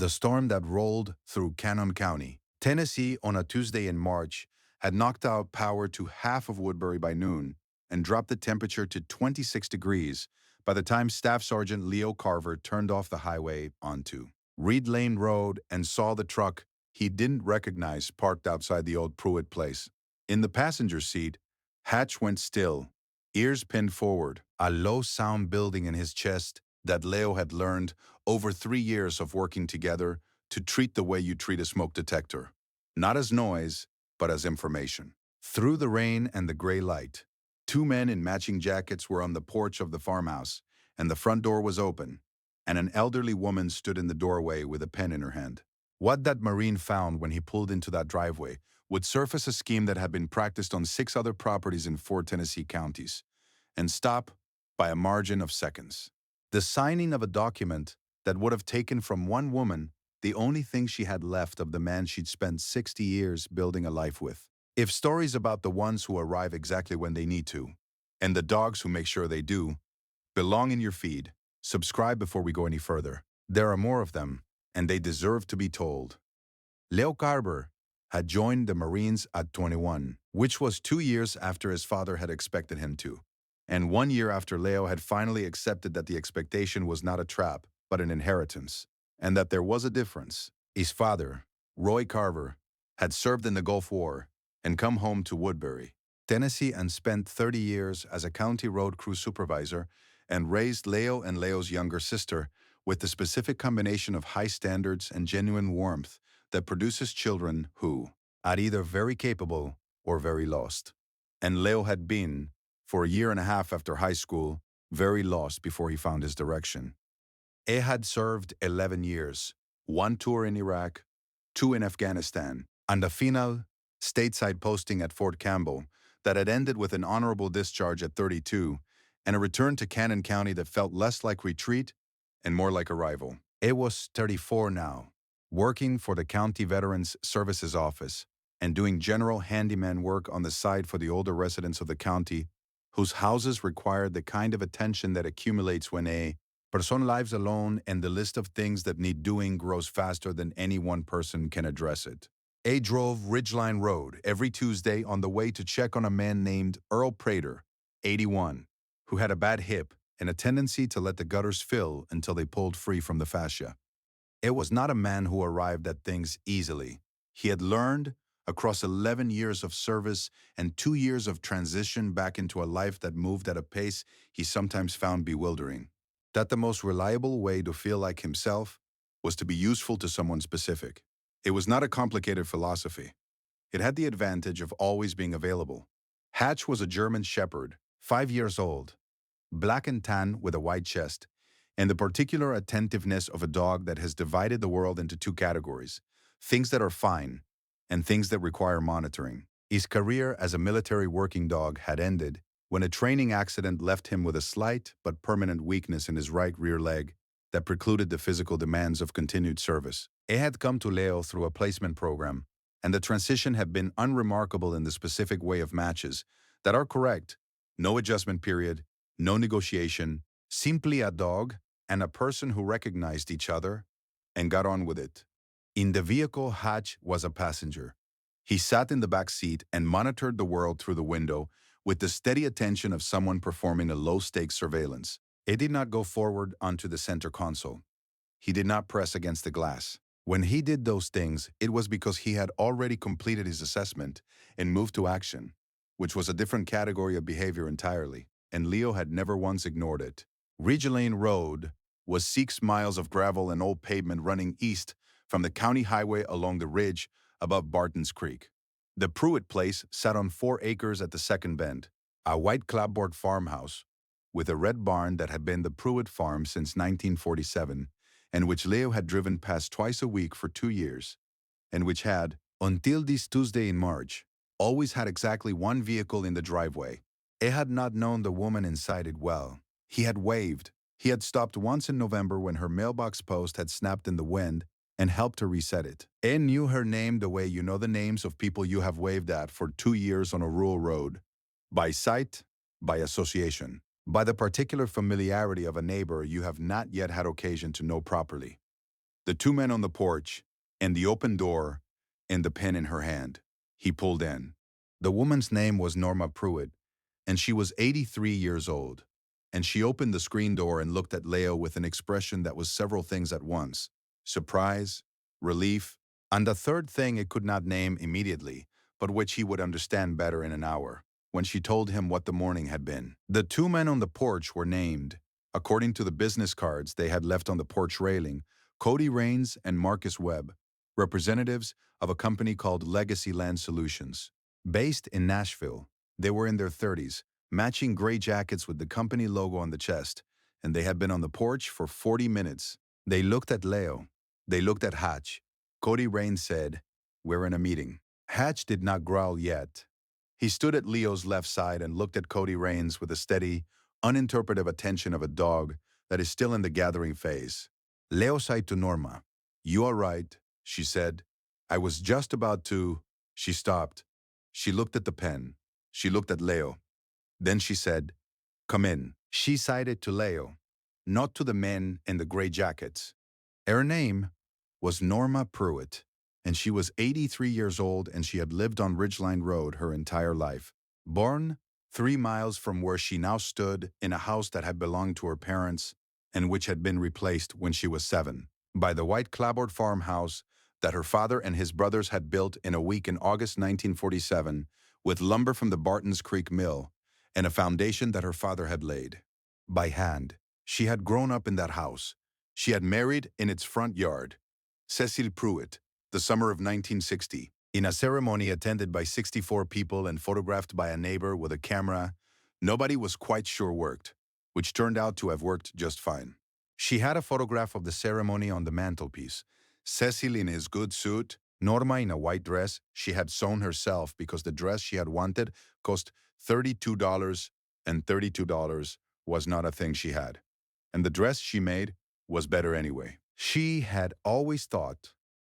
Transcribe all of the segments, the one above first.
The storm that rolled through Cannon County, Tennessee on a Tuesday in March had knocked out power to half of Woodbury by noon and dropped the temperature to 26 degrees by the time Staff Sergeant Leo Carver turned off the highway onto Reed Lane Road and saw the truck he didn't recognize parked outside the old Pruitt place. In the passenger seat, Hatch went still, ears pinned forward, a low sound building in his chest that Leo had learned over 3 years of working together to treat the way you treat a smoke detector. Not as noise, but as information. Through the rain and the gray light, two men in matching jackets were on the porch of the farmhouse, and the front door was open, and an elderly woman stood in the doorway with a pen in her hand. What that Marine found when he pulled into that driveway would surface a scheme that had been practiced on 6 other properties in 4 Tennessee counties, and stop by a margin of seconds. The signing of a document that would have taken from one woman the only thing she had left of the man she'd spent 60 years building a life with. If stories about the ones who arrive exactly when they need to, and the dogs who make sure they do, belong in your feed, subscribe before we go any further. There are more of them, and they deserve to be told. Leo Carver had joined the Marines at 21, which was 2 years after his father had expected him to, and 1 year after Leo had finally accepted that the expectation was not a trap, but an inheritance, and that there was a difference. His father, Roy Carver, had served in the Gulf War and come home to Woodbury, Tennessee, and spent 30 years as a county road crew supervisor and raised Leo and Leo's younger sister with the specific combination of high standards and genuine warmth that produces children who are either very capable or very lost. And Leo had been, for a year and a half after high school, very lost before he found his direction. He had served 11 years, 1 tour in Iraq, 2 in Afghanistan, and a final stateside posting at Fort Campbell that had ended with an honorable discharge at 32 and a return to Cannon County that felt less like retreat and more like arrival. He was 34 now, working for the County Veterans Services Office and doing general handyman work on the side for the older residents of the county whose houses required the kind of attention that accumulates when a person lives alone and the list of things that need doing grows faster than any one person can address it. A drove Ridgeline Road every Tuesday on the way to check on a man named Earl Prater, 81, who had a bad hip and a tendency to let the gutters fill until they pulled free from the fascia. It was not a man who arrived at things easily. He had learned, across 11 years of service and 2 years of transition back into a life that moved at a pace he sometimes found bewildering, that the most reliable way to feel like himself was to be useful to someone specific. It was not a complicated philosophy. It had the advantage of always being available. Hatch was a German shepherd, 5 years old, black and tan with a white chest, and the particular attentiveness of a dog that has divided the world into 2 categories: things that are fine and things that require monitoring. His career as a military working dog had ended when a training accident left him with a slight but permanent weakness in his right rear leg that precluded the physical demands of continued service. He had come to Leo through a placement program, and the transition had been unremarkable in the specific way of matches that are correct: no adjustment period, no negotiation, simply a dog and a person who recognized each other and got on with it. In the vehicle, Hatch was a passenger. He sat in the back seat and monitored the world through the window with the steady attention of someone performing a low-stakes surveillance. He did not go forward onto the center console. He did not press against the glass. When he did those things, it was because he had already completed his assessment and moved to action, which was a different category of behavior entirely, and Leo had never once ignored it. Ridge Lane Road was 6 miles of gravel and old pavement running east from the county highway along the ridge above Barton's Creek. The Pruitt place sat on 4 acres at the second bend, a white clapboard farmhouse with a red barn that had been the Pruitt farm since 1947, and which Leo had driven past twice a week for 2 years, and which had, until this Tuesday in March, always had exactly 1 vehicle in the driveway. He had not known the woman inside it well. He had waved. He had stopped once in November when her mailbox post had snapped in the wind and helped her reset it. He knew her name the way you know the names of people you have waved at for 2 years on a rural road. By sight, by association, by the particular familiarity of a neighbor you have not yet had occasion to know properly. the two men on the porch, and the open door, and the pen in her hand. He pulled in. The woman's name was Norma Pruitt, and she was 83 years old. And she opened the screen door and looked at Leo with an expression that was several things at once: surprise, relief, and a third thing it could not name immediately, but which he would understand better in an hour, when she told him what the morning had been. The two men on the porch were named, according to the business cards they had left on the porch railing, Cody Rains and Marcus Webb, representatives of a company called Legacy Land Solutions. Based in Nashville, they were in their 30s, matching gray jackets with the company logo on the chest, and they had been on the porch for 40 minutes. They looked at Leo. They looked at Hatch. Cody Rains said, "We're in a meeting." Hatch did not growl yet. He stood at Leo's left side and looked at Cody Rains with a steady, uninterpretive attention of a dog that is still in the gathering phase. Leo sighed to Norma. "You are right," she said. "I was just about to—" She stopped. She looked at the pen. She looked at Leo. Then she said, "Come in." She sided to Leo, not to the men in the gray jackets. Her name was Norma Pruitt, and she was 83 years old, and she had lived on Ridgeline Road her entire life. Born 3 miles from where she now stood in a house that had belonged to her parents and which had been replaced when she was 7 by the white clapboard farmhouse that her father and his brothers had built in a week in August 1947 with lumber from the Bartons Creek Mill and a foundation that her father had laid by hand. She had grown up in that house. She had married in its front yard Cecil Pruitt, the summer of 1960, in a ceremony attended by 64 people and photographed by a neighbor with a camera nobody was quite sure worked, which turned out to have worked just fine. She had a photograph of the ceremony on the mantelpiece. Cecil in his good suit, Norma in a white dress she had sewn herself because the dress she had wanted cost $32, and $32 was not a thing she had. And the dress she made was better anyway. She had always thought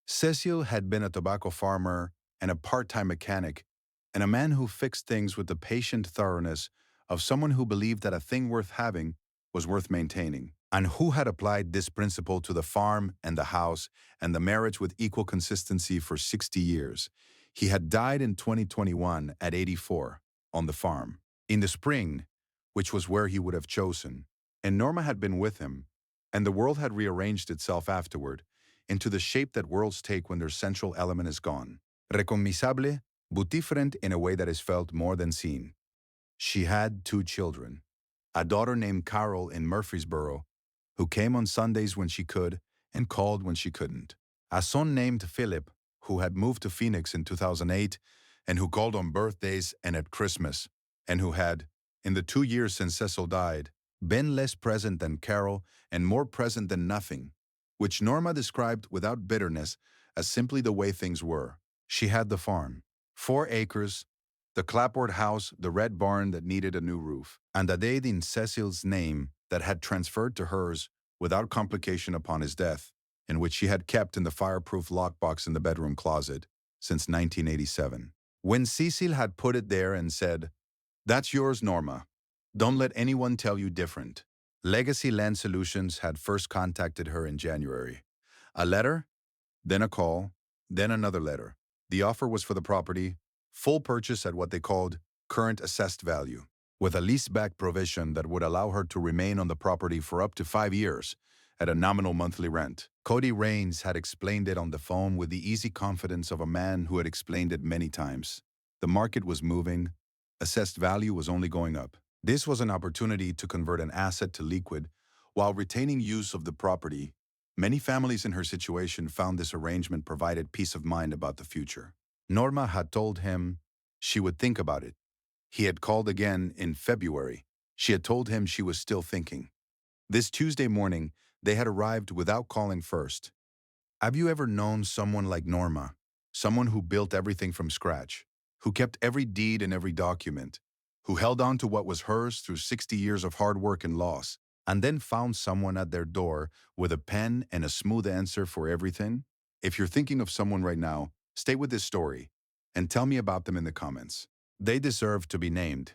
Cecil had been a tobacco farmer and a part-time mechanic, and a man who fixed things with the patient thoroughness of someone who believed that a thing worth having was worth maintaining, and who had applied this principle to the farm and the house and the marriage with equal consistency for 60 years. He had died in 2021 at 84 on the farm, in the spring, which was where he would have chosen, and Norma had been with him, and the world had rearranged itself afterward into the shape that worlds take when their central element is gone. Recognizable, but different in a way that is felt more than seen. She had 2 children, a daughter named Carol in Murfreesboro, who came on Sundays when she could and called when she couldn't. A son named Philip, who had moved to Phoenix in 2008 and who called on birthdays and at Christmas, and who had, in the 2 years since Cecil died, been less present than Carol and more present than nothing, which Norma described without bitterness as simply the way things were. She had the farm, 4 acres, the clapboard house, the red barn that needed a new roof, and a deed in Cecil's name that had transferred to hers without complication upon his death, and which she had kept in the fireproof lockbox in the bedroom closet since 1987. When Cecil had put it there and said, "That's yours, Norma. Don't let anyone tell you different," Legacy Land Solutions had first contacted her in January. A letter, then a call, then another letter. The offer was for the property, full purchase at what they called current assessed value, with a leaseback provision that would allow her to remain on the property for up to 5 years at a nominal monthly rent. Cody Rains had explained it on the phone with the easy confidence of a man who had explained it many times. The market was moving. Assessed value was only going up. This was an opportunity to convert an asset to liquid while retaining use of the property. Many families in her situation found this arrangement provided peace of mind about the future. Norma had told him she would think about it. He had called again in February. She had told him she was still thinking. This Tuesday morning, they had arrived without calling first. Have you ever known someone like Norma? Someone who built everything from scratch, who kept every deed and every document, who held on to what was hers through 60 years of hard work and loss, and then found someone at their door with a pen and a smooth answer for everything? If you're thinking of someone right now, stay with this story and tell me about them in the comments. They deserve to be named.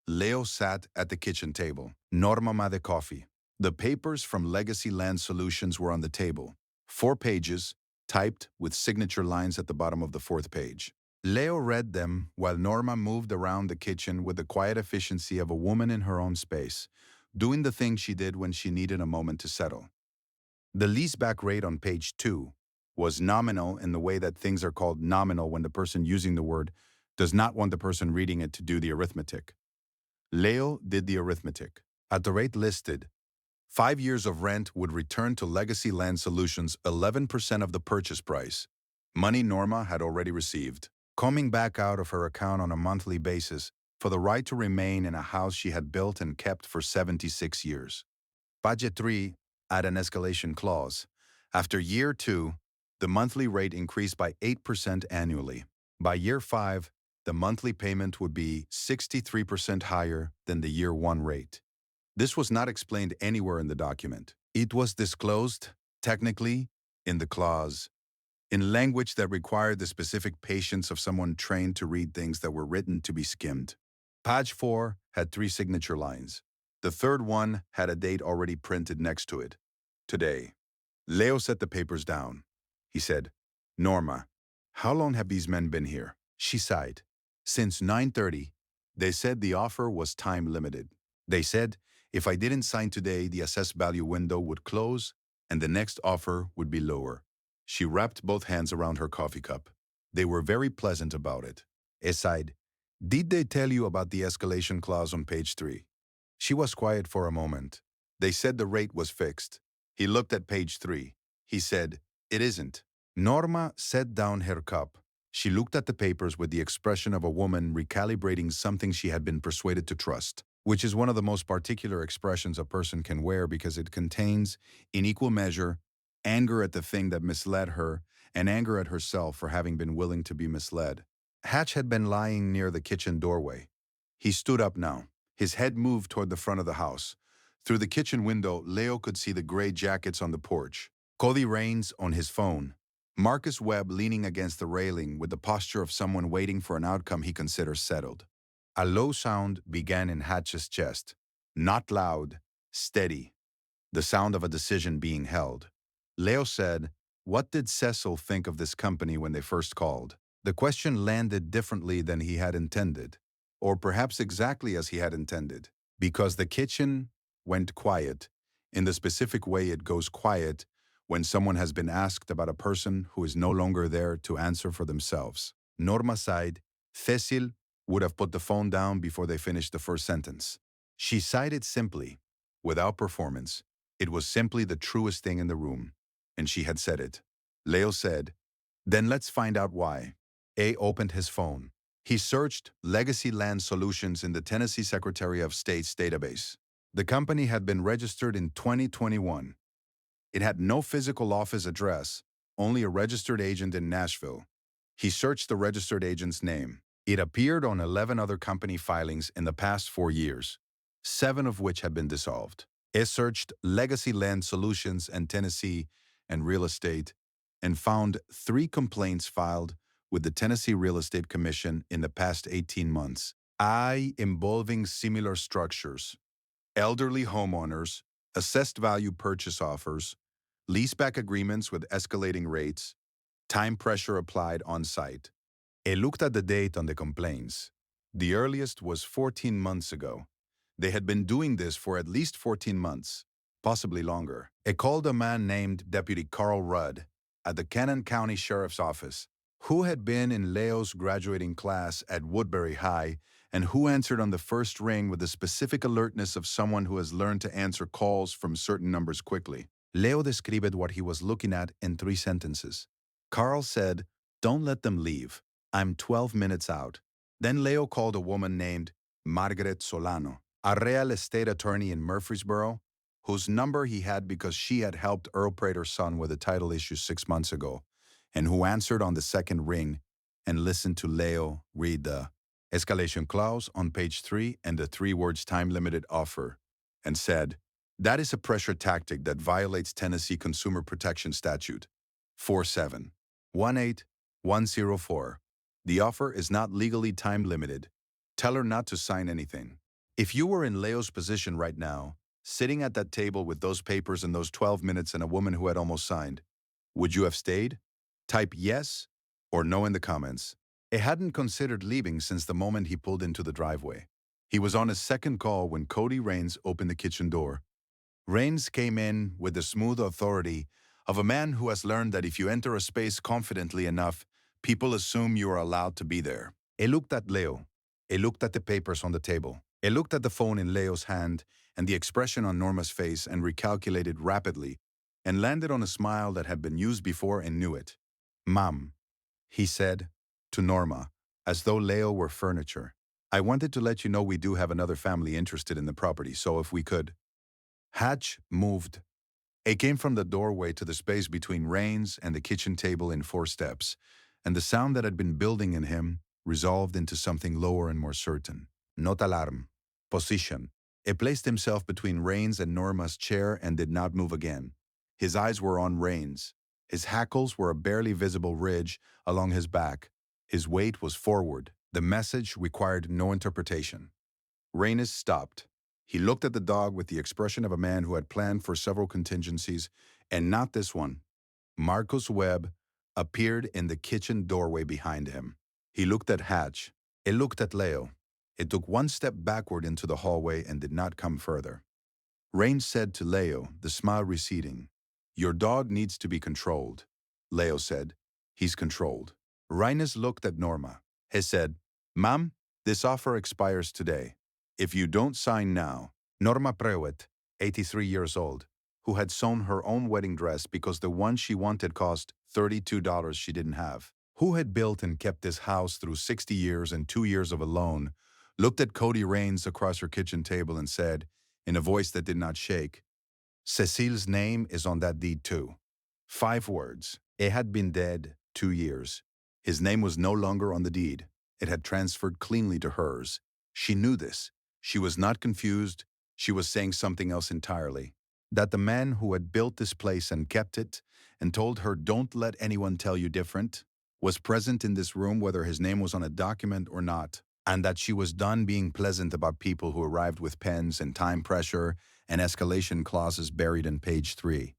Leo sat at the kitchen table. Norma made coffee. The papers from Legacy Land Solutions were on the table. 4 pages, typed with signature lines at the bottom of the fourth page. Leo read them while Norma moved around the kitchen with the quiet efficiency of a woman in her own space, doing the things she did when she needed a moment to settle. The leaseback rate on page 2 was nominal in the way that things are called nominal when the person using the word does not want the person reading it to do the arithmetic. Leo did the arithmetic. At the rate listed, 5 years of rent would return to Legacy Land Solutions 11% of the purchase price, money Norma had already received, coming back out of her account on a monthly basis for the right to remain in a house she had built and kept for 76 years. Budget 3 had an escalation clause. After year 2, the monthly rate increased by 8% annually. By year 5, the monthly payment would be 63% higher than the year 1 rate. This was not explained anywhere in the document. It was disclosed, technically, in the clause, in language that required the specific patience of someone trained to read things that were written to be skimmed. Page 4 had 3 signature lines. The third one had a date already printed next to it. Today. Leo set the papers down. He said, "Norma, how long have these men been here?" She sighed. "Since 9:30. They said the offer was time limited. They said if I didn't sign today, the assessed value window would close and the next offer would be lower." She wrapped both hands around her coffee cup. They were very pleasant about it. He sighed. "Did they tell you about the escalation clause on page 3? She was quiet for a moment. They said the rate was fixed. He looked at page 3. He said, "It isn't." Norma set down her cup. She looked at the papers with the expression of a woman recalibrating something she had been persuaded to trust, which is one of the most particular expressions a person can wear because it contains, in equal measure, anger at the thing that misled her and anger at herself for having been willing to be misled. Hatch had been lying near the kitchen doorway. He stood up now. His head moved toward the front of the house. Through the kitchen window, Leo could see the gray jackets on the porch, Cody Raines on his phone, Marcus Webb leaning against the railing with the posture of someone waiting for an outcome he considers settled. A low sound began in Hatch's chest. Not loud, steady. The sound of a decision being held. Leo said, "What did Cecil think of this company when they first called?" The question landed differently than he had intended, or perhaps exactly as he had intended, because the kitchen went quiet in the specific way it goes quiet when someone has been asked about a person who is no longer there to answer for themselves. Norma sighed. Cecil would have put the phone down before they finished the first sentence. She sighed it simply, without performance. It was simply the truest thing in the room, and she had said it. Leo said, "Then let's find out why." A opened his phone. He searched Legacy Land Solutions in the Tennessee Secretary of State's database. The company had been registered in 2021. It had no physical office address, only a registered agent in Nashville. He searched the registered agent's name. It appeared on 11 other company filings in the past 4 years, 7 of which had been dissolved. He searched Legacy Land Solutions and Tennessee and real estate and found 3 complaints filed with the Tennessee Real Estate Commission in the past 18 months, involving similar structures, elderly homeowners, assessed value purchase offers, leaseback agreements with escalating rates, time pressure applied on site. He looked at the date on the complaints. The earliest was 14 months ago. They had been doing this for at least 14 months, possibly longer. He called a man named Deputy Carl Rudd at the Cannon County Sheriff's Office, who had been in Leo's graduating class at Woodbury High and who answered on the first ring with the specific alertness of someone who has learned to answer calls from certain numbers quickly. Leo described what he was looking at in 3 sentences. Carl said, "Don't let them leave. I'm 12 minutes out." Then Leo called a woman named Margaret Solano, a real estate attorney in Murfreesboro, whose number he had because she had helped Earl Prater's son with a title issue 6 months ago, and who answered on the second ring and listened to Leo read the escalation clause on page 3 and the 3 words time-limited offer, and said, "That is a pressure tactic that violates Tennessee Consumer Protection Statute 4718104. The offer is not legally time-limited. Tell her not to sign anything." If you were in Leo's position right now, sitting at that table with those papers and those 12 minutes and a woman who had almost signed, Would you have stayed? Type yes or no in the comments. He hadn't considered leaving since the moment he pulled into the driveway. He was on his second call when Cody Rains opened the kitchen door. Rains came in with the smooth authority of a man who has learned that if you enter a space confidently enough, people assume you are allowed to be there. He looked at Leo. He looked at the papers on the table. He looked at the phone in Leo's hand and the expression on Norma's face and recalculated rapidly and landed on a smile that had been used before and knew it. "Mom," he said to Norma, as though Leo were furniture. "I wanted to let you know we do have another family interested in the property, so if we could." Hatch moved. It came from the doorway to the space between Rains and the kitchen table in 4 steps, and the sound that had been building in him resolved into something lower and more certain. Not alarm. Position. He placed himself between Rains and Norma's chair and did not move again. His eyes were on Rains. His hackles were a barely visible ridge along his back. His weight was forward. The message required no interpretation. Rains stopped. He looked at the dog with the expression of a man who had planned for several contingencies, and not this one. Marcus Webb appeared in the kitchen doorway behind him. He looked at Hatch. He looked at Leo. It took one step backward into the hallway and did not come further. Rains said to Leo, the smile receding, "Your dog needs to be controlled." Leo said, "He's controlled." Raines looked at Norma. He said, "Ma'am, this offer expires today. If you don't sign now." Norma Prewitt, 83 years old, who had sewn her own wedding dress because the one she wanted cost $32 she didn't have, who had built and kept this house through 60 years and 2 years of a loan, looked at Cody Rains across her kitchen table and said, in a voice that did not shake, "Cecile's name is on that deed too." 5 words. He had been dead 2 years. His name was no longer on the deed. It had transferred cleanly to hers. She knew this. She was not confused. She was saying something else entirely. That the man who had built this place and kept it, and told her don't let anyone tell you different, was present in this room whether his name was on a document or not, and that she was done being pleasant about people who arrived with pens and time pressure and escalation clauses buried in page 3.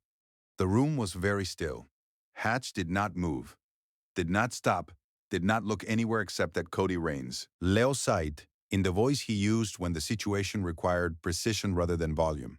The room was very still. Hatch did not move, did not stop, did not look anywhere except at Cody Rains. Leo sighed, in the voice he used when the situation required precision rather than volume.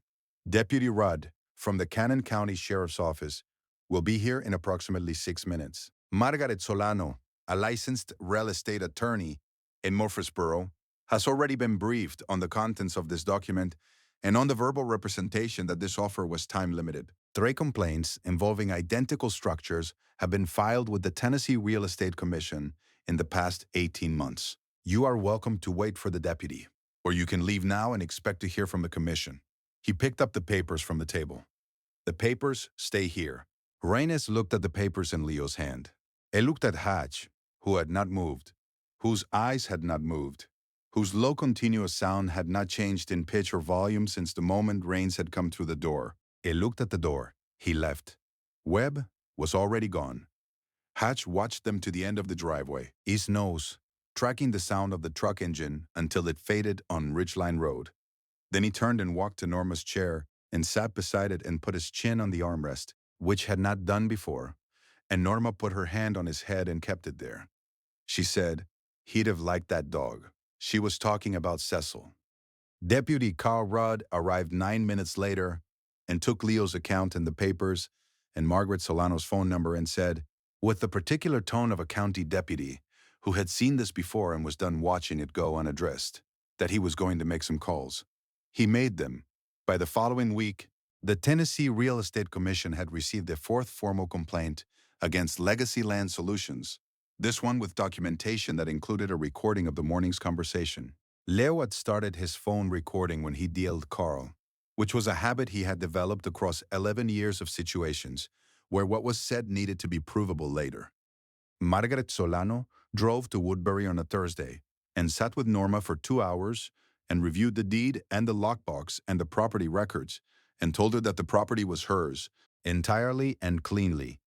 "Deputy Rudd, from the Cannon County Sheriff's Office, will be here in approximately 6 minutes. Margaret Solano, a licensed real estate attorney in Murfreesboro, has already been briefed on the contents of this document and on the verbal representation that this offer was time-limited. 3 complaints involving identical structures have been filed with the Tennessee Real Estate Commission in the past 18 months. You are welcome to wait for the deputy, or you can leave now and expect to hear from the commission." He picked up the papers from the table. "The papers stay here." Raines looked at the papers in Leo's hand. He looked at Hatch, who had not moved, whose eyes had not moved, whose low continuous sound had not changed in pitch or volume since the moment Raines had come through the door. He looked at the door. He left. Webb was already gone. Hatch watched them to the end of the driveway, his nose tracking the sound of the truck engine until it faded on Ridgeline Road. Then he turned and walked to Norma's chair and sat beside it and put his chin on the armrest, which had not done before, and Norma put her hand on his head and kept it there. She said, "He'd have liked that dog." She was talking about Cecil. Deputy Carl Rudd arrived 9 minutes later and took Leo's account and the papers and Margaret Solano's phone number and said, with the particular tone of a county deputy who had seen this before and was done watching it go unaddressed, that he was going to make some calls. He made them. By the following week, the Tennessee Real Estate Commission had received a 4th formal complaint against Legacy Land Solutions, this one with documentation that included a recording of the morning's conversation. Leo had started his phone recording when he dealed Carl, which was a habit he had developed across 11 years of situations where what was said needed to be provable later. Margaret Solano drove to Woodbury on a Thursday and sat with Norma for 2 hours and reviewed the deed and the lockbox and the property records and told her that the property was hers, entirely and cleanly,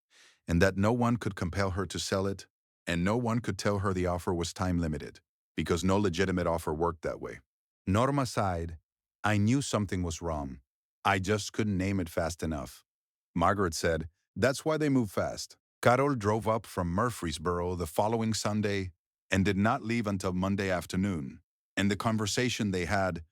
and that no one could compel her to sell it, and no one could tell her the offer was time-limited, because no legitimate offer worked that way. Norma sighed. "I knew something was wrong. I just couldn't name it fast enough." Margaret said, That's why they move fast. Carol drove up from Murfreesboro the following Sunday and did not leave until Monday afternoon. And the conversation they had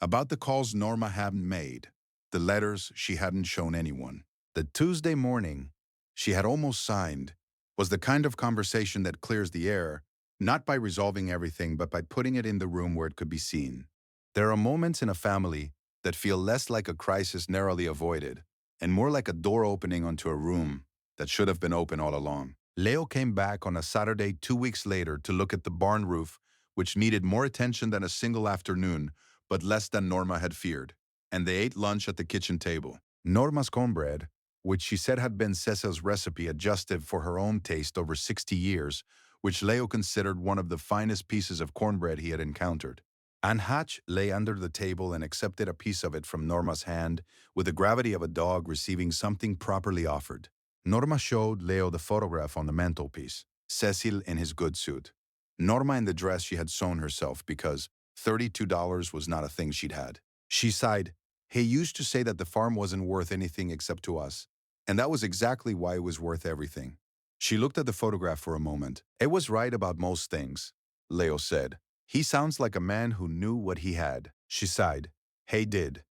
about the calls Norma hadn't made, the letters she hadn't shown anyone. The Tuesday morning she had almost signed was the kind of conversation that clears the air, not by resolving everything, but by putting it in the room where it could be seen. There are moments in a family that feel less like a crisis narrowly avoided and more like a door opening onto a room that should have been open all along. Leo came back on a Saturday 2 weeks later to look at the barn roof, which needed more attention than a single afternoon, but less than Norma had feared. And they ate lunch at the kitchen table. Norma's cornbread, which she said had been Cecil's recipe adjusted for her own taste over 60 years, which Leo considered one of the finest pieces of cornbread he had encountered. Anne Hatch lay under the table and accepted a piece of it from Norma's hand with the gravity of a dog receiving something properly offered. Norma showed Leo the photograph on the mantelpiece, Cecil in his good suit. Norma in the dress she had sewn herself because $32 was not a thing she'd had. She sighed. He used to say that the farm wasn't worth anything except to us, and that was exactly why it was worth everything. She looked at the photograph for a moment. It was right about most things, Leo said. He sounds like a man who knew what he had. She sighed. He did.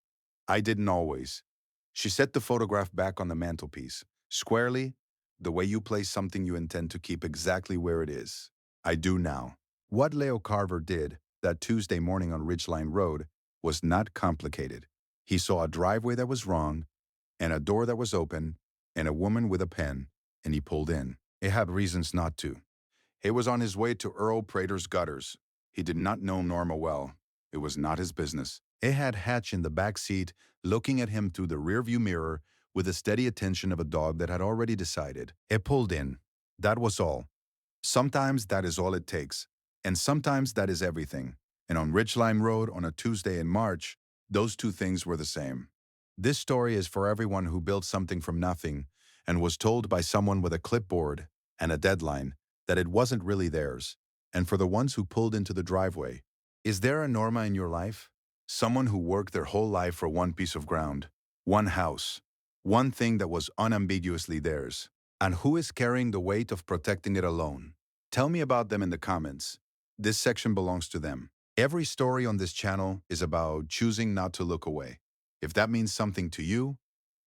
I didn't always. She set the photograph back on the mantelpiece, squarely, the way you place something you intend to keep exactly where it is. I do now. What Leo Carver did that Tuesday morning on Ridgeline Road was not complicated. He saw a driveway that was wrong, and a door that was open, and a woman with a pen, and he pulled in. He had reasons not to. He was on his way to Earl Prater's gutters. He did not know Norma well. It was not his business. He had Hatch in the back seat, looking at him through the rearview mirror with the steady attention of a dog that had already decided. He pulled in. That was all. Sometimes that is all it takes, and sometimes that is everything. And on Ridgeline Road on a Tuesday in March, those two things were the same. This story is for everyone who built something from nothing and was told by someone with a clipboard and a deadline that it wasn't really theirs, and for the ones who pulled into the driveway. Is there a Norma in your life? Someone who worked their whole life for one piece of ground, one house, one thing that was unambiguously theirs, and who is carrying the weight of protecting it alone? Tell me about them in the comments. This section belongs to them. Every story on this channel is about choosing not to look away. If that means something to you,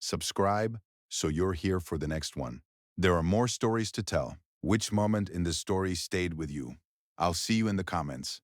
subscribe so you're here for the next one. There are more stories to tell. Which moment in this story stayed with you? I'll see you in the comments.